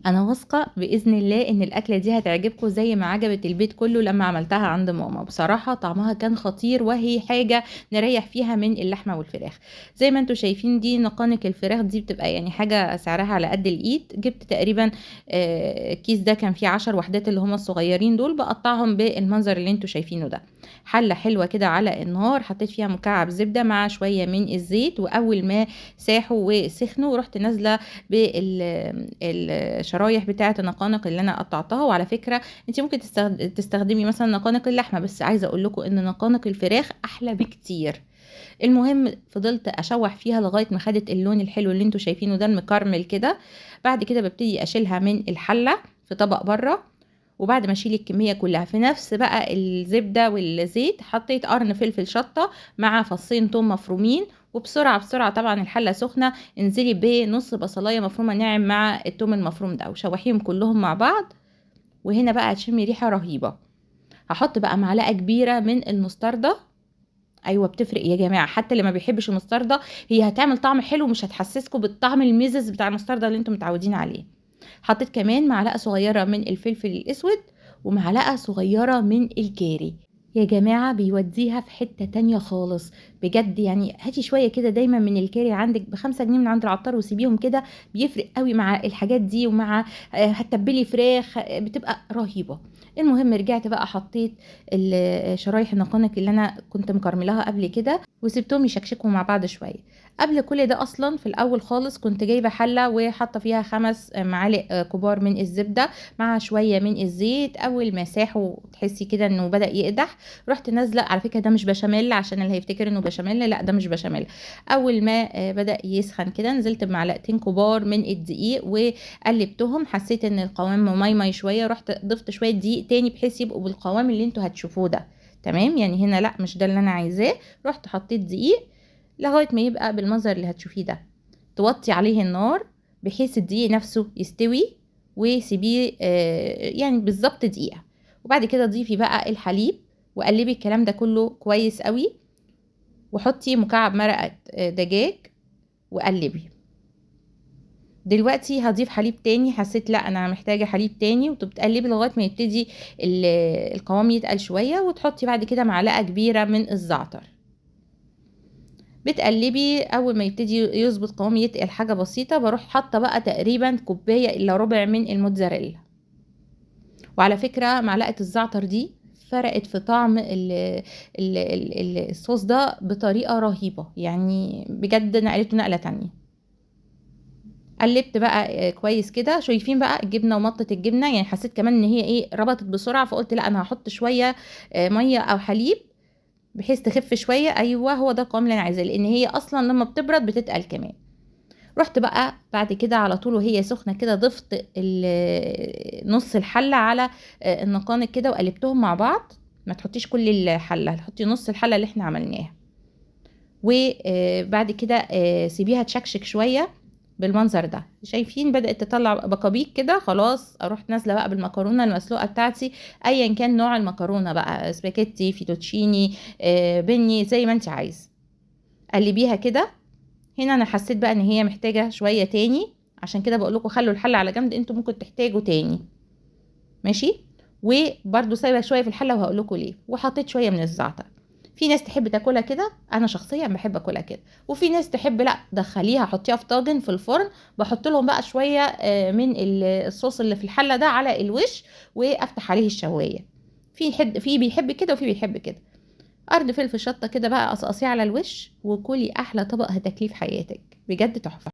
انا واثقه باذن الله ان الاكله دي هتعجبكم زي ما عجبت البيت كله لما عملتها عند ماما. بصراحه طعمها كان خطير، وهي حاجه نريح فيها من اللحمه والفراخ. زي ما انتم شايفين دي نقانق الفراخ دي بتبقى يعني حاجه سعرها على قد الايد. جبت تقريبا كيس ده كان فيه 10 وحدات اللي هما الصغيرين دول، بقطعهم بالمنظر اللي انتم شايفينه ده. حله حلوه كده على النار، حطيت فيها مكعب زبده مع شويه من الزيت، واول ما ساحوا وسخنوا رحت نازله بالشرايح بتاعه النقانق اللي انا قطعتها. وعلى فكره انت ممكن تستخدمي مثلا نقانق اللحمه، بس عايزه اقول لكم ان نقانق الفراخ احلى بكتير. المهم فضلت اشوح فيها لغايه ما خدت اللون الحلو اللي انتوا شايفينه ده المكرمل كده. بعد كده ببتدي اشيلها من الحله في طبق بره. وبعد ما اشيل الكميه كلها في نفس بقى الزبده والزيت، حطيت قرن فلفل شطه مع فصين توم مفرومين. وبسرعه بسرعه طبعا الحله سخنه، انزلي بنص بصلايه مفرومه ناعم مع التوم المفروم ده وشوحيهم كلهم مع بعض. وهنا بقى هتشمي ريحه رهيبه. هحط بقى معلقه كبيره من المستردة. ايوه بتفرق يا جماعه، حتى اللي ما بيحبش المستردة هي هتعمل طعم حلو، مش هتحسسكم بالطعم المزز بتاع المستردة اللي انتم متعودين عليه. حطيت كمان معلقه صغيره من الفلفل الاسود ومعلقه صغيره من الكاري. يا جماعه بيوديها في حته تانية خالص بجد. يعني هاتي شويه كده دايما من الكاري عندك ب5 جنيه من عند العطار وسيبيهم كده، بيفرق قوي مع الحاجات دي. ومع هتتبلي فراخ بتبقى رهيبه. المهم رجعت بقى حطيت شرايح النقانق اللي انا كنت مكرملاها قبل كده وسبتهم يشكشكوا مع بعض شويه. قبل كل ده اصلا في الاول خالص كنت جايبه حله وحاطه فيها 5 معالق كبار من الزبده مع شويه من الزيت. اول ما ساحوا تحسي كده انه بدا يقدح، رحت نازله. على فكره ده مش بشاميل، عشان اللي هيفتكر انه بشاميل، لا ده مش بشاميل. اول ما بدا يسخن كده نزلت بمعلقتين كبار من الدقيق وقلبتهم. حسيت ان القوام مميمي شويه، رحت ضفت شويه دقيق تاني بحيث يبقوا بالقوام اللي انتوا هتشوفوه ده. تمام، يعني هنا لا مش ده اللي انا عايزاه. رحت حطيت دقيق لغايه ما يبقى بالمنظر اللي هتشوفيه ده. توطي عليه النار بحيث الدقيق نفسه يستوي، وسيبيه يعني بالظبط دقيقه. وبعد كده ضيفي بقى الحليب وقلبي الكلام ده كله كويس قوي. وحطي مكعب مرقه دجاج وقلبي. دلوقتي هضيف حليب تاني، حسيت لا انا محتاجه حليب تاني، وتقلبي لغايه ما يبتدي القوام يتقل شويه. وتحطي بعد كده معلقه كبيره من الزعتر. بتقلبي اول ما يبتدي يظبط قوام يتقل حاجه بسيطه، بروح حاطه بقى تقريبا كوبايه الا ربع من الموتزاريلا. وعلى فكره معلقه الزعتر دي فرقت في طعم الصوص ده بطريقه رهيبه، يعني بجد نقلته نقله تانية. قلبت بقى كويس كده. شايفين بقى الجبنه ومطه الجبنه، يعني حسيت كمان ان هي ايه ربطت بسرعه، فقلت لا انا هحط شويه ميه او حليب بحيث تخف شويه. ايوه هو ده القوام اللي انا عايزاه، لان هي اصلا لما بتبرد بتتقل كمان. رحت بقى بعد كده على طول وهي سخنه كده ضفت نص الحله على النقانق كده وقلبتهم مع بعض. ما تحطيش كل الحله، تحطي نص الحله اللي احنا عملناها. وبعد كده سيبيها تشكشك شويه بالمنظر ده. شايفين بدأت تطلع بقابيق كده، خلاص اروح نازله بقى بالمكرونه المسلوقه بتاعتي. ايا كان نوع المكرونه بقى، سباكيتي، فيتوتشيني، بني، زي ما انت عايز. قلبيها كده. هنا انا حسيت بقى ان هي محتاجه شويه تاني، عشان كده بقول لكم خلوا الحله على جنب، انتوا ممكن تحتاجوا تاني. ماشي. وبرده سايبه شويه في الحله وهقول لكم ليه. وحطيت شويه من الزعتر. في ناس تحب تاكلها كده، انا شخصيا بحب اكلها كده. وفي ناس تحب لا دخليها حطيها في طاجن في الفرن. بحط لهم بقى شويه من الصوص اللي في الحله ده على الوش، وافتح عليه الشوايه. في بيحب كده وفي بيحب كده. قرن فلفل شطه كده بقى قصقصيه على الوش، وكلي احلى طبق هتاكليه في حياتك، بجد تحفه.